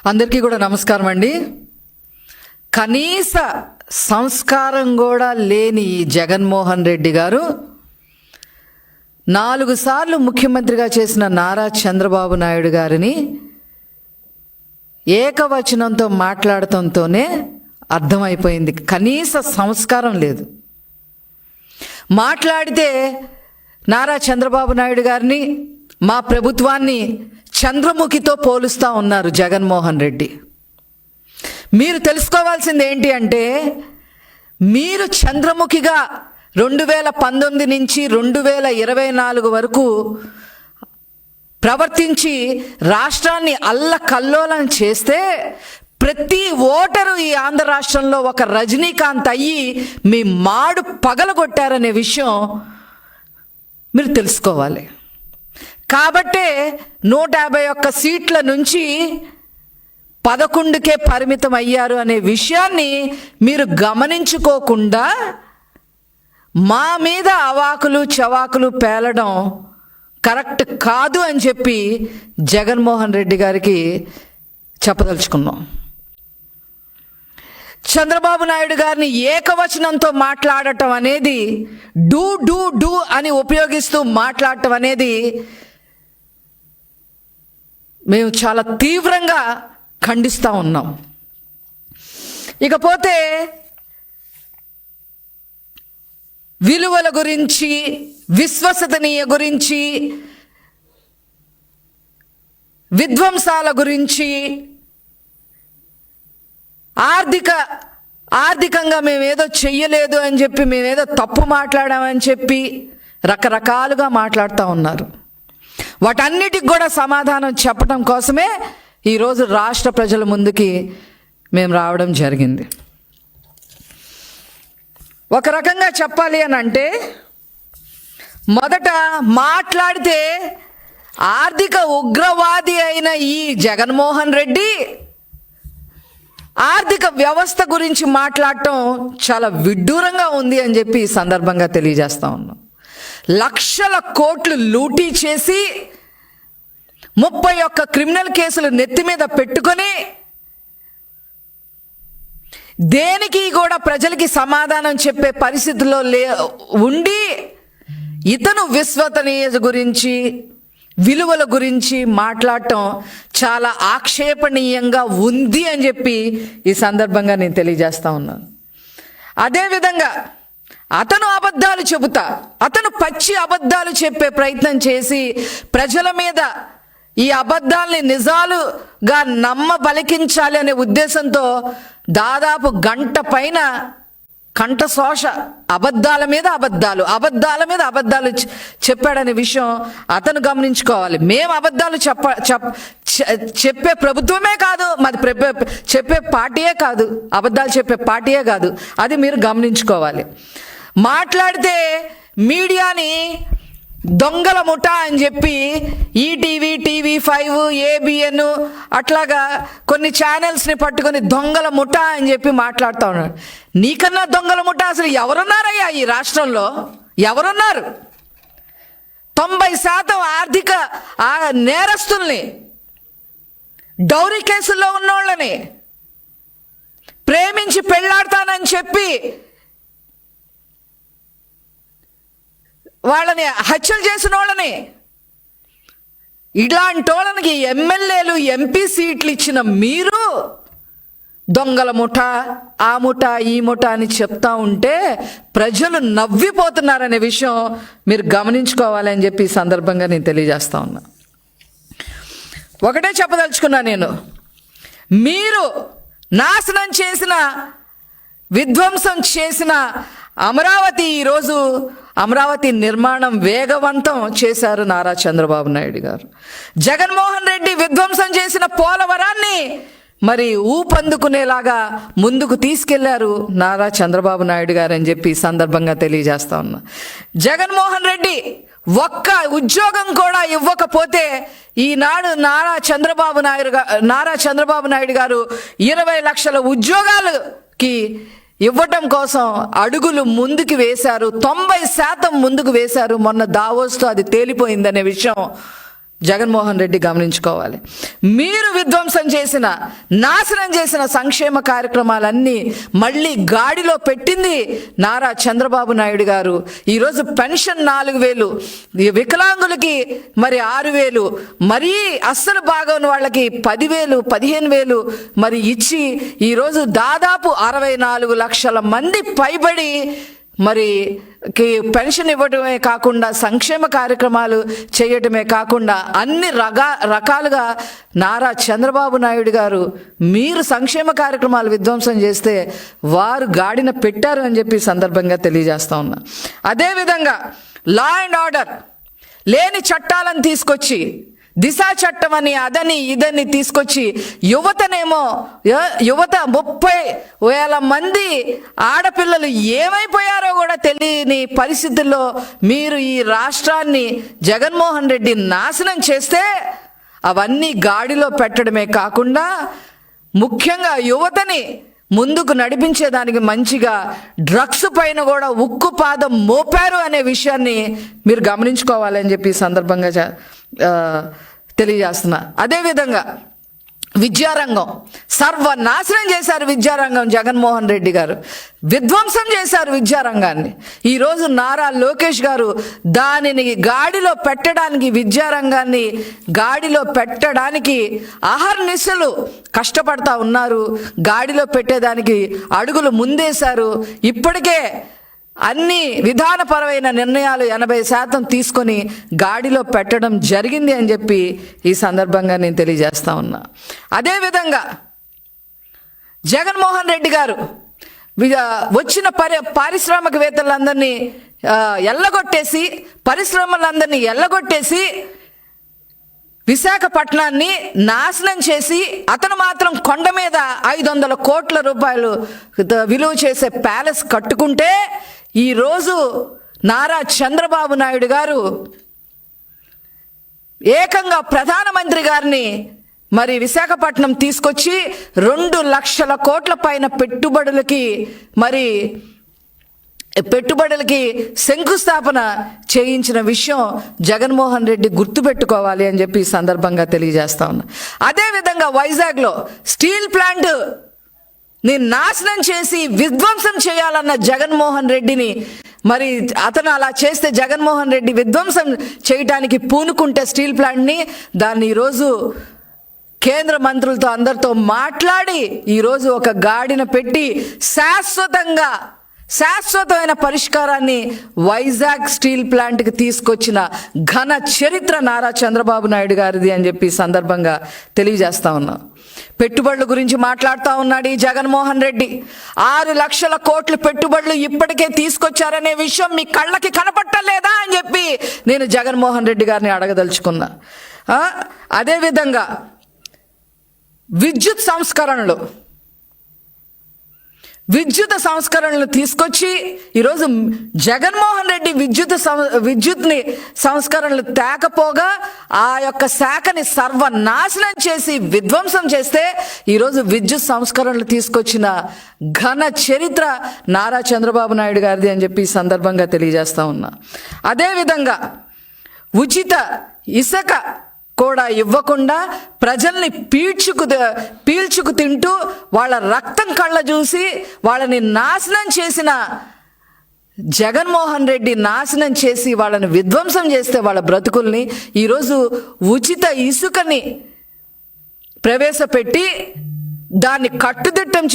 అందరికీ కూడా నమస్కారం అండి. కనీస సంస్కారం కూడా లేని ఈ జగన్మోహన్ రెడ్డి గారు 4 సార్లు ముఖ్యమంత్రిగా చేసిన నారా చంద్రబాబు నాయుడు గారిని ఏకవచనంతో మాట్లాడటంతోనే అర్థమైపోయింది, కనీస సంస్కారం లేదు. మాట్లాడితే నారా చంద్రబాబు నాయుడు గారిని, మా ప్రభుత్వాన్ని చంద్రముఖితో పోలుస్తూ ఉన్నారు జగన్మోహన్ రెడ్డి. మీరు తెలుసుకోవాల్సింది ఏంటి అంటే, మీరు చంద్రముఖిగా 2019 నుంచి 2024 వరకు ప్రవర్తించి రాష్ట్రాన్ని అల్లకల్లోలం చేస్తే ప్రతి ఓటరు ఈ ఆంధ్ర రాష్ట్రంలో ఒక రజనీకాంత్ అయ్యి మీ మాడు పగలగొట్టారనే విషయం మీరు తెలుసుకోవాలి. కాబట్టే 151 సీట్ల నుంచి 11కే పరిమితం అయ్యారు అనే విషయాన్ని మీరు గమనించుకోకుండా మా మీద అవాకులు చవాకులు పేలడం కరెక్ట్ కాదు అని చెప్పి జగన్మోహన్ రెడ్డి గారికి చెప్పదలుచుకున్నాం. చంద్రబాబు నాయుడు గారిని ఏకవచనంతో మాట్లాడటం అనేది, డూ డూ డూ అని ఉపయోగిస్తూ మాట్లాడటం అనేది మేము చాలా తీవ్రంగా ఖండిస్తూ ఉన్నాం. ఇకపోతే విలువల గురించి, విశ్వసనీయ గురించి, విధ్వంసాల గురించి, ఆర్థికంగా మేమేదో చెయ్యలేదు అని చెప్పి, మేమేదో తప్పు మాట్లాడామని చెప్పి రకరకాలుగా మాట్లాడుతూ ఉన్నారు. వాటన్నిటికి కూడా సమాధానం చెప్పడం కోసమే ఈరోజు రాష్ట్ర ప్రజల ముందుకి మేము రావడం జరిగింది. ఒక రకంగా చెప్పాలి అని అంటే, మొదట మాట్లాడితే ఆర్థిక ఉగ్రవాది అయిన ఈ జగన్మోహన్ రెడ్డి ఆర్థిక వ్యవస్థ గురించి మాట్లాడటం చాలా విడ్డూరంగా ఉంది అని చెప్పి ఈ సందర్భంగా తెలియజేస్తా ఉన్నాం. లక్షల కోట్లు లూటీ చేసి 31 క్రిమినల్ కేసులు నెత్తి మీద పెట్టుకొని దేనికి కూడా ప్రజలకి సమాధానం చెప్పే పరిస్థితుల్లో ఉండి ఇతను విశ్వసనీయత గురించి, విలువల గురించి మాట్లాడటం చాలా ఆక్షేపణీయంగా ఉంది అని చెప్పి ఈ సందర్భంగా నేను తెలియజేస్తా ఉన్నాను. అదేవిధంగా అతను అబద్ధాలు చెబుతా, అతను పచ్చి అబద్ధాలు చెప్పే ప్రయత్నం చేసి ప్రజల మీద ఈ అబద్ధాలని నిజాలుగా బలికించాలి అనే ఉద్దేశంతో దాదాపు గంట పైన కంఠశోష అబద్ధాల మీద అబద్ధాలు చెప్పాడనే విషయం అతను గమనించుకోవాలి. మేము అబద్ధాలు చెప్పే ప్రభుత్వమే కాదు, మాది చెప్పే పార్టీయే కాదు, అబద్ధాలు చెప్పే పార్టీయే కాదు, అది మీరు గమనించుకోవాలి. మాట్లాడితే మీడియాని దొంగల ముఠా అని చెప్పి ఈటీవీ, TV5, ABN అట్లాగా కొన్ని ఛానల్స్ని పట్టుకొని దొంగల ముఠా అని చెప్పి మాట్లాడుతూ ఉన్నాడు. నీకన్నా దొంగల ముఠా అసలు ఎవరున్నారయ్యా ఈ రాష్ట్రంలో? ఎవరున్నారు? 90% ఆర్థిక నేరస్తుల్ని, డౌరీ కేసుల్లో ఉన్నోళ్ళని, ప్రేమించి పెళ్ళాడతానని చెప్పి వాళ్ళని హత్యలు చేసిన వాళ్ళని, ఇలాంటి వాళ్ళకి ఎమ్మెల్యేలు, MP సీట్లు ఇచ్చిన మీరు దొంగల ముఠా, ఆ ముఠా, ఈ ముఠా అని చెప్తా ఉంటే ప్రజలు నవ్విపోతున్నారనే విషయం మీరు గమనించుకోవాలని చెప్పి ఈ సందర్భంగా నేను తెలియజేస్తా ఉన్నా. ఒకటే చెప్పదలుచుకున్నా నేను, మీరు నాశనం చేసిన, విధ్వంసం చేసిన అమరావతి, ఈరోజు అమరావతి నిర్మాణం వేగవంతం చేశారు నారా చంద్రబాబు నాయుడు గారు. జగన్మోహన్ రెడ్డి విధ్వంసం చేసిన పోలవరాన్ని మరి ఊపందుకునేలాగా ముందుకు తీసుకెళ్లారు నారా చంద్రబాబు నాయుడు గారు అని చెప్పి ఈ సందర్భంగా తెలియజేస్తా ఉన్నా. జగన్మోహన్ రెడ్డి ఒక్క ఉద్యోగం కూడా ఇవ్వకపోతే ఈనాడు నారా చంద్రబాబు నాయుడు గారు 20 లక్షల ఉద్యోగాలకి ఇవ్వటం కోసం అడుగులు ముందుకు వేశారు. 90% ముందుకు వేశారు. మొన్న దావోస్తో అది తేలిపోయిందనే విషయం జగన్మోహన్ రెడ్డి గమనించుకోవాలి. మీరు విధ్వంసం చేసిన, నాశనం చేసిన సంక్షేమ కార్యక్రమాలన్నీ మళ్ళీ గాడిలో పెట్టింది నారా చంద్రబాబు నాయుడు గారు. ఈరోజు పెన్షన్ 4,000, వికలాంగులకి మరి 6,000, మరీ అస్సలు బాగోని వాళ్ళకి 10,000, 15,000 మరి ఇచ్చి ఈరోజు దాదాపు 64 లక్షల మంది పైబడి మరి పెన్షన్ ఇవ్వడమే కాకుండా సంక్షేమ కార్యక్రమాలు చేయటమే కాకుండా అన్ని రకాలుగా నారా చంద్రబాబు నాయుడు గారు మీరు సంక్షేమ కార్యక్రమాలు విధ్వంసం చేస్తే వారు గాడిన పెట్టారు అని చెప్పి సందర్భంగా తెలియజేస్తా ఉన్నా. అదేవిధంగా లా అండ్ ఆర్డర్ లేని చట్టాలను తీసుకొచ్చి, దిశా చట్టం అని అదని ఇదని తీసుకొచ్చి యువత 30,000 మంది ఆడపిల్లలు ఏమైపోయారో కూడా తెలియని పరిస్థితుల్లో మీరు ఈ రాష్ట్రాన్ని జగన్మోహన్ రెడ్డి నాశనం చేస్తే అవన్నీ గాడిలో పెట్టడమే కాకుండా ముఖ్యంగా యువతని ముందుకు నడిపించేదానికి మంచిగా డ్రగ్స్ పైన కూడా ఉక్కు పాదం మోపారు అనే విషయాన్ని మీరు గమనించుకోవాలని చెప్పి సందర్భంగా తెలియజేస్తున్నా. అదేవిధంగా విద్యారంగం సర్వనాశనం చేశారు. విద్యారంగం జగన్మోహన్ రెడ్డి గారు విధ్వంసం చేశారు విద్యారంగాన్ని. ఈరోజు నారా లోకేష్ గారు దానిని గాడిలో పెట్టడానికి, విద్యారంగాన్ని గాడిలో పెట్టడానికి అహర్నిశలు కష్టపడతా ఉన్నారు. గాడిలో పెట్టేదానికి అడుగులు ముందేశారు. ఇప్పటికే అన్ని విధానపరమైన నిర్ణయాలు 80% తీసుకొని గాడిలో పెట్టడం జరిగింది అని చెప్పి ఈ సందర్భంగా నేను తెలియజేస్తా ఉన్నా. అదేవిధంగా జగన్మోహన్ రెడ్డి గారు వచ్చిన పారిశ్రామికవేత్తలందరినీ ఎల్లగొట్టేసి, పరిశ్రమలందరినీ ఎల్లగొట్టేసి విశాఖపట్నాన్ని నాశనం చేసి అతను మాత్రం కొండ మీద 500 కోట్ల రూపాయలు విలువ చేసే ప్యాలెస్ కట్టుకుంటే ఈరోజు నారా చంద్రబాబు నాయుడు గారు ఏకంగా ప్రధానమంత్రి గారిని మరి విశాఖపట్నం తీసుకొచ్చి 2 లక్షల కోట్ల పైన పెట్టుబడులకి శంకుస్థాపన చేయించిన విషయం జగన్మోహన్ రెడ్డి గుర్తుపెట్టుకోవాలి అని చెప్పి ఈ సందర్భంగా తెలియజేస్తా ఉన్నా. అదేవిధంగా వైజాగ్లో స్టీల్ ప్లాంట్ ని నాశనం చేసి విధ్వంసం చేయాలన్న జగన్మోహన్ రెడ్డిని మరి అతను అలా చేస్తే జగన్మోహన్ రెడ్డి విధ్వంసం చేయడానికి పూనుకుంటే స్టీల్ ప్లాంట్ని దాన్ని ఈరోజు కేంద్ర మంత్రులతో అందరితో మాట్లాడి ఈరోజు ఒక గాడిన పెట్టి శాశ్వతమైన పరిష్కారాన్ని వైజాగ్ స్టీల్ ప్లాంట్కి తీసుకొచ్చిన ఘన చరిత్ర నారా చంద్రబాబు నాయుడు గారిది అని చెప్పి సందర్భంగా తెలియజేస్తా ఉన్నాం. పెట్టుబడుల గురించి మాట్లాడుతూ ఉన్నాడు ఈ జగన్మోహన్ రెడ్డి. 6 లక్షల కోట్లు పెట్టుబడులు ఇప్పటికే తీసుకొచ్చారనే విషయం మీ కళ్ళకి కనపట్టలేదా అని చెప్పి నేను జగన్మోహన్ రెడ్డి గారిని అడగదలుచుకున్నా. అదేవిధంగా విద్యుత్ సంస్కరణలు తీసుకొచ్చి ఈరోజు జగన్మోహన్ రెడ్డి విద్యుత్ని సంస్కరణలు తేకపోగా ఆ యొక్క శాఖని సర్వనాశనం చేసి విధ్వంసం చేస్తే ఈరోజు విద్యుత్ సంస్కరణలు తీసుకొచ్చిన ఘన చరిత్ర నారా చంద్రబాబు నాయుడు గారిది అని చెప్పి ఈ సందర్భంగా తెలియజేస్తా ఉన్నా. అదేవిధంగా ఉచిత ఇసుక కూడా ఇవ్వకుండా ప్రజల్ని పీల్చుకు తింటూ వాళ్ళ రక్తం కళ్ళ చూసి వాళ్ళని నాశనం చేసిన జగన్మోహన్ రెడ్డి నాశనం చేసి వాళ్ళని విధ్వంసం చేస్తే వాళ్ళ బ్రతుకుల్ని ఈరోజు ఉచిత ఇసుకని ప్రవేశపెట్టి దాన్ని కట్టుదిట్టం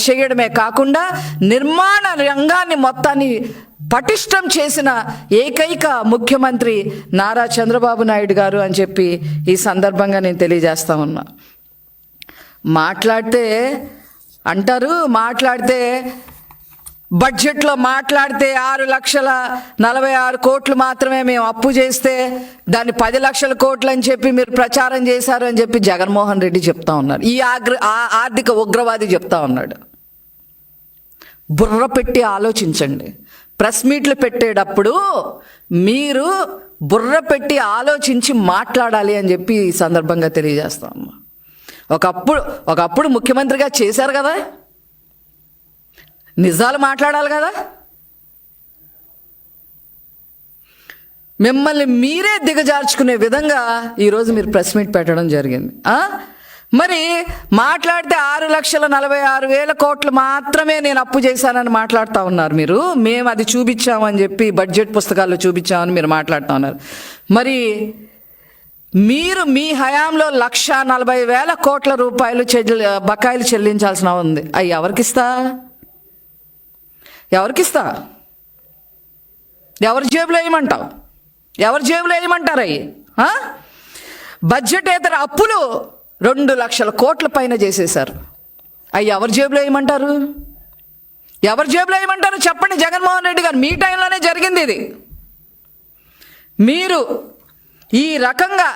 చేయడమే కాకుండా నిర్మాణ రంగాన్ని మొత్తాన్ని పటిష్టం చేసిన ఏకైక ముఖ్యమంత్రి నారా చంద్రబాబు నాయుడు గారు అని చెప్పి ఈ సందర్భంగా నేను తెలియజేస్తా ఉన్నా. మాట్లాడితే బడ్జెట్లో మాట్లాడితే 6,46,00,000 కోట్లు మాత్రమే మేము అప్పు చేస్తే దాన్ని 10 లక్షల కోట్లు అని చెప్పి మీరు ప్రచారం చేశారు అని చెప్పి జగన్మోహన్ రెడ్డి చెప్తా ఉన్నారు. ఈ ఆర్థిక ఉగ్రవాది చెప్తా ఉన్నాడు. బుర్ర పెట్టి ఆలోచించండి. ప్రెస్ మీట్లు పెట్టేటప్పుడు మీరు బుర్ర పెట్టి ఆలోచించి మాట్లాడాలి అని చెప్పి ఈ సందర్భంగా తెలియజేస్తాం. ఒకప్పుడు ముఖ్యమంత్రిగా చేశారు కదా, నిజాలు మాట్లాడాలి కదా. మిమ్మల్ని మీరే దిగజార్చుకునే విధంగా ఈరోజు మీరు ప్రెస్ మీట్ పెట్టడం జరిగింది. మరి మాట్లాడితే 6,46,000 కోట్లు మాత్రమే నేను అప్పు చేశానని మాట్లాడుతూ ఉన్నారు మీరు. మేము అది చూపించామని చెప్పి బడ్జెట్ పుస్తకాల్లో చూపించామని మీరు మాట్లాడుతూ ఉన్నారు. మరి మీరు మీ హయాంలో 1,40,000 కోట్ల రూపాయలు బకాయిలు చెల్లించాల్సిన ఉంది. అవి ఎవరికిస్తా? ఎవరి జేబులో వేయమంటావు? ఎవరి జేబులో వేయమంటారు అవి? బడ్జెటేతర అప్పులు 2 లక్షల కోట్ల పైన చేసేశారు. అవి ఎవరి జేబులో వేయమంటారు? ఎవరి జేబులో వేయమంటారు చెప్పండి. జగన్మోహన్ రెడ్డి గారు మీ టైంలోనే జరిగింది ఇది. మీరు ఈ రకంగా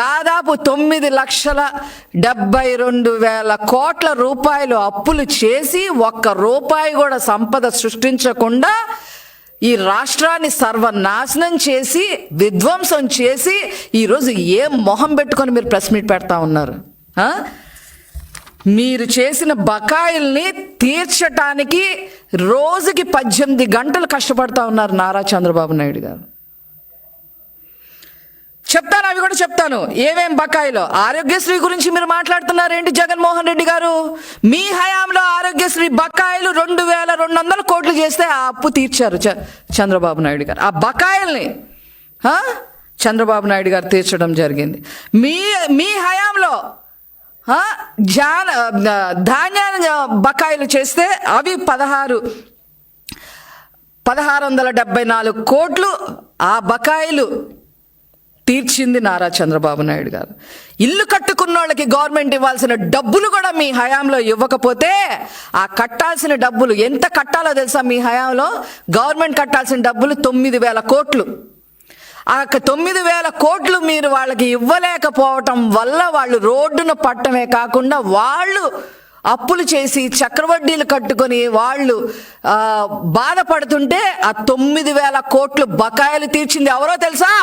దాదాపు 9,72,000 కోట్ల రూపాయలు అప్పులు చేసి 1 రూపాయి కూడా సంపద సృష్టించకుండా ఈ రాష్ట్రాన్ని సర్వనాశనం చేసి విధ్వంసం చేసి ఈరోజు ఏం మొహం పెట్టుకొని మీరు ప్రెస్ మీట్ పెడతా ఉన్నారు? మీరు చేసిన బకాయిల్ని తీర్చటానికి రోజుకి 18 గంటలు కష్టపడతా ఉన్నారు నారా చంద్రబాబు నాయుడు గారు. చెప్తాను, అవి కూడా చెప్తాను. ఏమేం బకాయిలో? ఆరోగ్యశ్రీ గురించి మీరు మాట్లాడుతున్నారేంటి జగన్మోహన్ రెడ్డి గారు? మీ హయాంలో ఆరోగ్యశ్రీ బకాయిలు 2,200 కోట్లు చేస్తే ఆ అప్పు తీర్చారు చంద్రబాబు నాయుడు గారు. ఆ బకాయిల్ని చంద్రబాబు నాయుడు గారు తీర్చడం జరిగింది. మీ హయాంలో ధాన్యాన్ని బకాయిలు చేస్తే అవి 1,674 కోట్లు ఆ బకాయిలు తీర్చింది నారా చంద్రబాబు నాయుడు గారు. ఇల్లు కట్టుకున్న వాళ్ళకి గవర్నమెంట్ ఇవ్వాల్సిన డబ్బులు కూడా మీ హయాంలో ఇవ్వకపోతే ఆ కట్టాల్సిన డబ్బులు ఎంత కట్టాలో తెలుసా? మీ హయాంలో గవర్నమెంట్ కట్టాల్సిన డబ్బులు 9,000 కోట్లు. ఆ 9,000 కోట్లు మీరు వాళ్ళకి ఇవ్వలేకపోవటం వల్ల వాళ్ళు రోడ్డున పట్టమే కాకుండా వాళ్ళు అప్పులు చేసి చక్రవడ్డీలు కట్టుకొని వాళ్ళు బాధపడుతుంటే ఆ 9,000 కోట్లు బకాయిలు తీర్చింది ఎవరో తెలుసా?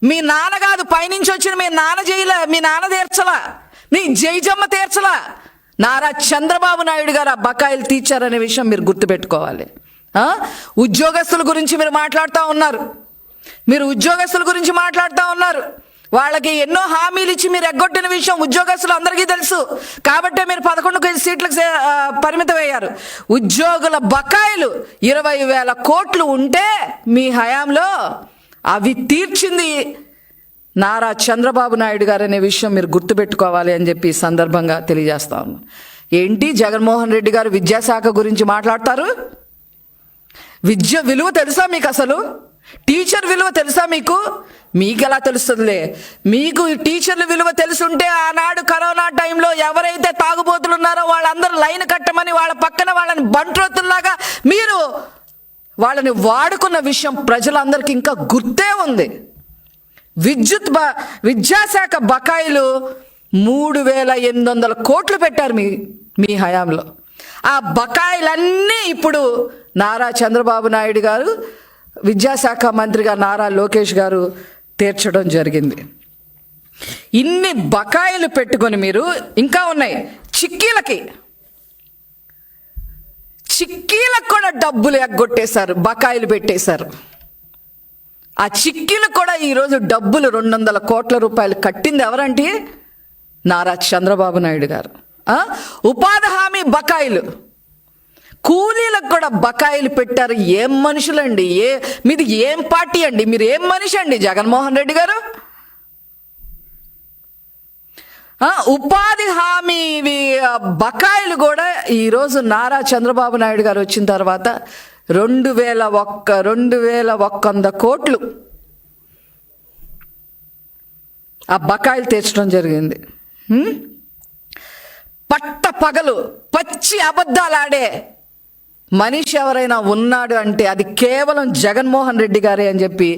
మీ నాన్న కాదు, పైనుంచి వచ్చిన మీ నాన్న చేయలే, మీ నాన్న తీర్చలా, మీ జైజమ్మ తీర్చలా. నారా చంద్రబాబు నాయుడు గారు ఆ బకాయిలు తీర్చారనే విషయం మీరు గుర్తుపెట్టుకోవాలి. ఉద్యోగస్తుల గురించి మీరు మాట్లాడుతూ ఉన్నారు. వాళ్ళకి ఎన్నో హామీలు ఇచ్చి మీరు ఎగ్గొట్టిన విషయం ఉద్యోగస్తులు అందరికీ తెలుసు. కాబట్టే మీరు 11 సీట్లకు పరిమితమయ్యారు. ఉద్యోగుల బకాయిలు 20,000 కోట్లు ఉంటే మీ హయాంలో అవి తీర్చింది నారా చంద్రబాబు నాయుడు గారు అనే విషయం మీరు గుర్తుపెట్టుకోవాలి అని చెప్పి ఈ సందర్భంగా తెలియజేస్తా ఉన్నాను. ఏంటి జగన్మోహన్ రెడ్డి గారు విద్యాశాఖ గురించి మాట్లాడతారు? విద్య విలువ తెలుసా మీకు? అసలు టీచర్ విలువ తెలుసా మీకు? ఎలా తెలుస్తుందిలే. మీకు టీచర్ల విలువ తెలుసుంటే ఆనాడు కరోనా టైంలో ఎవరైతే తాగుబోతులు ఉన్నారో వాళ్ళందరూ లైన్ కట్టమని వాళ్ళ పక్కన వాళ్ళని బంట్రోతుల్లాగా మీరు వాళ్ళని వాడుకున్న విషయం ప్రజలందరికీ ఇంకా గుర్తే ఉంది. విద్యాశాఖ బకాయిలు 3,800 కోట్లు పెట్టారు మీ హయాంలో. ఆ బకాయిలన్నీ ఇప్పుడు నారా చంద్రబాబు నాయుడు గారు, విద్యాశాఖ మంత్రిగా నారా లోకేష్ గారు తీర్చడం జరిగింది. ఇన్ని బకాయిలు పెట్టుకొని మీరు ఇంకా ఉన్నాయి. చిక్కీలకు కూడా డబ్బులు ఎగ్గొట్టేశారు, బకాయిలు పెట్టేశారు. ఆ చిక్కీలకు కూడా ఈరోజు డబ్బులు 200 కోట్ల రూపాయలు కట్టింది ఎవరంటే నారా చంద్రబాబు నాయుడు గారు. ఉపాధి హామీ బకాయిలు, కూలీలకు కూడా బకాయిలు పెట్టారు. ఏం మనుషులండి? మీది ఏం పార్టీ అండి? మీరు ఏం మనిషి అండి జగన్మోహన్ రెడ్డి గారు? ఉపాధి హామీ బకాయిలు కూడా ఈరోజు నారా చంద్రబాబు నాయుడు గారు వచ్చిన తర్వాత 2,100 కోట్లు ఆ బకాయిలు తీర్చడం జరిగింది. పగలు పచ్చి అబద్ధాలు ఆడే మనిషి ఎవరైనా ఉన్నాడు అంటే అది కేవలం జగన్మోహన్ రెడ్డి గారే అని చెప్పి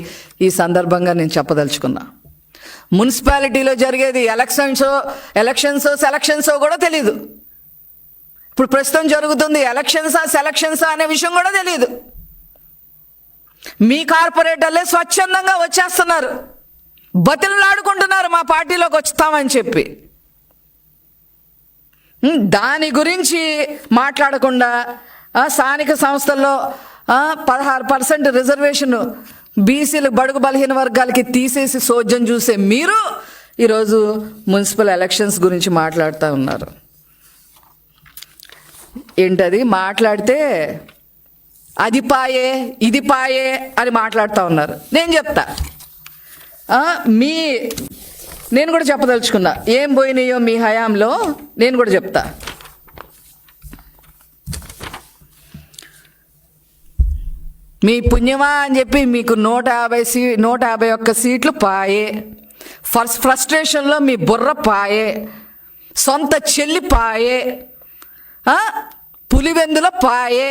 ఈ సందర్భంగా నేను చెప్పదలుచుకున్నా. మున్సిపాలిటీలో జరిగేది ఎలక్షన్స్ సెలక్షన్స్ కూడా తెలీదు. ఇప్పుడు ప్రస్తుతం జరుగుతుంది సెలక్షన్సా అనే విషయం కూడా తెలియదు. మీ కార్పొరేటర్లే స్వచ్ఛందంగా వచ్చేస్తున్నారు, బతిలాడుకుంటున్నారు మా పార్టీలోకి వస్తామని చెప్పి. దాని గురించి మాట్లాడకుండా స్థానిక సంస్థల్లో 16% రిజర్వేషన్ బీసీలు బడుగు బలహీన వర్గాలకి తీసేసి సోద్యం చూసే మీరు ఈరోజు మున్సిపల్ ఎలక్షన్స్ గురించి మాట్లాడుతూ ఉన్నారు. ఏంటది మాట్లాడితే అది పాయే ఇది పాయే అని మాట్లాడుతూ ఉన్నారు. నేను చెప్తా, నేను కూడా చెప్పదలుచుకున్నా ఏం పోయినాయో మీ హయాంలో నేను కూడా చెప్తా. మీ పుణ్యమా అని చెప్పి మీకు 151 సీట్లు పాయే. ఫ్రస్ట్రేషన్లో మీ బుర్ర పాయే, సొంత చెల్లి పాయే, పులివెందుల పాయే.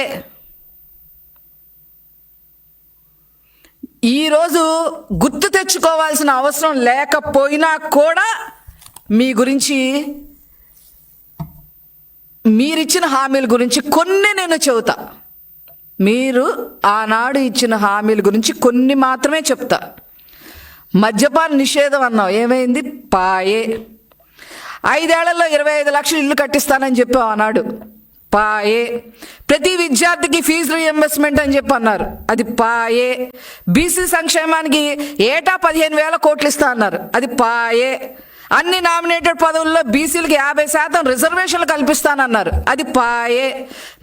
ఈరోజు గుర్తు తెచ్చుకోవాల్సిన అవసరం లేకపోయినా కూడా మీ గురించి, మీరిచ్చిన హామీల గురించి కొన్ని నేను చెబుతా. మీరు ఆనాడు ఇచ్చిన హామీల గురించి కొన్ని మాత్రమే చెప్తా. మద్యపాన నిషేధం అన్నావు, ఏమైంది? పాయే. 5 ఏళ్లలో 25 లక్షలు ఇల్లు కట్టిస్తానని చెప్పావు ఆనాడు, పాయే. ప్రతి విద్యార్థికి ఫీజు రీఎంబర్స్మెంట్ అని చెప్పి అన్నారు, అది పాయే. బీసీ సంక్షేమానికి ఏటా 15,000 కోట్లు ఇస్తా అన్నారు, అది పాయే. అన్ని నామినేటెడ్ పదవుల్లో బీసీలకి 50% రిజర్వేషన్లు కల్పిస్తానన్నారు, అది పాయే.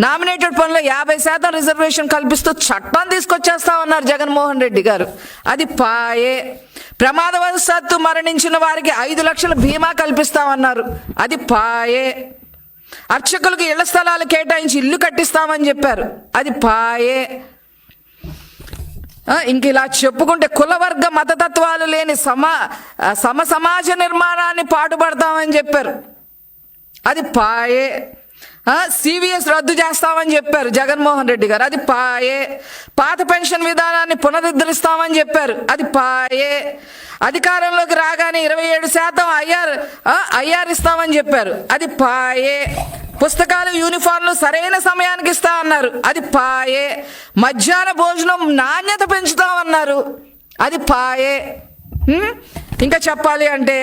నామినేటెడ్ పనుల్లో 50% రిజర్వేషన్ కల్పిస్తూ చట్టం తీసుకొచ్చేస్తామన్నారు జగన్మోహన్ రెడ్డి గారు, అది పాయే. ప్రమాదవశాత్తు మరణించిన వారికి 5 లక్షల బీమా కల్పిస్తామన్నారు, అది పాయే. అర్చకులకు ఇళ్ల స్థలాలు కేటాయించి ఇల్లు కట్టిస్తామని చెప్పారు, అది పాయే. ఇంక ఇలా చెప్పుకుంటే కులవర్గ మతతత్వాలు లేని సమాజ నిర్మాణాన్ని పాటుపడతామని చెప్పారు, అది పాయే. సివిఎస్ రద్దు చేస్తామని చెప్పారు జగన్మోహన్ రెడ్డి గారు, అది పాయే. పాత పెన్షన్ విధానాన్ని పునరుద్ధరిస్తామని చెప్పారు, అది పాయే. అధికారంలోకి రాగానే 27% ఐఆర్ ఇస్తామని చెప్పారు, అది పాయే. పుస్తకాలు యూనిఫామ్లు సరైన సమయానికి ఇస్తా అన్నారు, అది పాయే. మధ్యాహ్న భోజనం నాణ్యత పెంచుతామన్నారు, అది పాయే. ఇంకా చెప్పాలి అంటే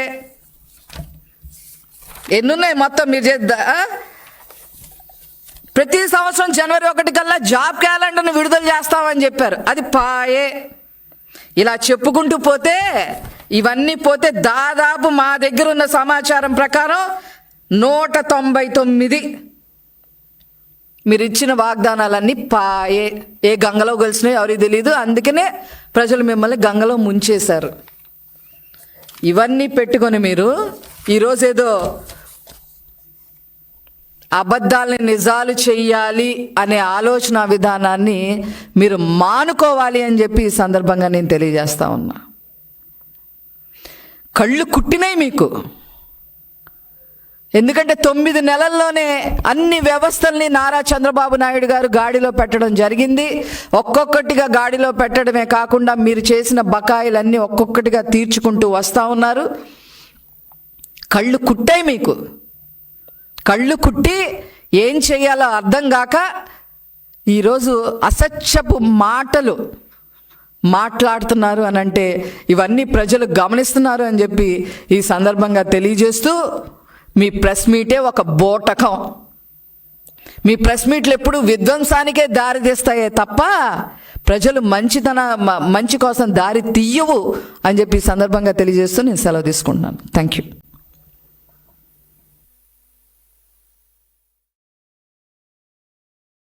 ఎన్నున్నాయి మొత్తం మీరు చేద్దా. ప్రతి సంవత్సరం జనవరి 1 కల్లా జాబ్ క్యాలెండర్ను విడుదల చేస్తామని చెప్పారు, అది పాయే. ఇలా చెప్పుకుంటూ పోతే, ఇవన్నీ పోతే దాదాపు మా దగ్గర ఉన్న సమాచారం ప్రకారం 199 మీరు ఇచ్చిన వాగ్దానాలన్నీ పాయే. ఏ గంగలో కలిసినాయో ఎవరికి తెలియదు, అందుకనే ప్రజలు మిమ్మల్ని గంగలో ముంచేశారు. ఇవన్నీ పెట్టుకొని మీరు ఈరోజేదో అబద్ధాలని నిజాలు చెయ్యాలి అనే ఆలోచన విధానాన్ని మీరు మానుకోవాలి అని చెప్పి ఈ సందర్భంగా నేను తెలియజేస్తా ఉన్నా. కళ్ళు కుట్టినాయి మీకు, ఎందుకంటే 9 నెలల్లోనే అన్ని వ్యవస్థల్ని నారా చంద్రబాబు నాయుడు గారు గాడిలో పెట్టడం జరిగింది. ఒక్కొక్కటిగా గాడిలో పెట్టడమే కాకుండా మీరు చేసిన బకాయిలన్నీ ఒక్కొక్కటిగా తీర్చుకుంటూ వస్తూ ఉన్నారు. కళ్ళు కుట్టాయి మీకు, కళ్ళు కుట్టి ఏం చేయాలో అర్థం కాక ఈరోజు అసత్యపు మాటలు మాట్లాడుతున్నారు అని అంటే ఇవన్నీ ప్రజలు గమనిస్తున్నారు అని చెప్పి ఈ సందర్భంగా తెలియజేస్తూ, మీ ప్రెస్ మీటే ఒక బోటకం. మీ ప్రెస్ మీట్లు ఎప్పుడు విధ్వంసానికే దారి తీస్తాయే తప్ప ప్రజలు మంచి కోసం దారి తీయవు అని చెప్పి ఈ సందర్భంగా తెలియజేస్తూ నేను సెలవు తీసుకుంటున్నాను. Thank you.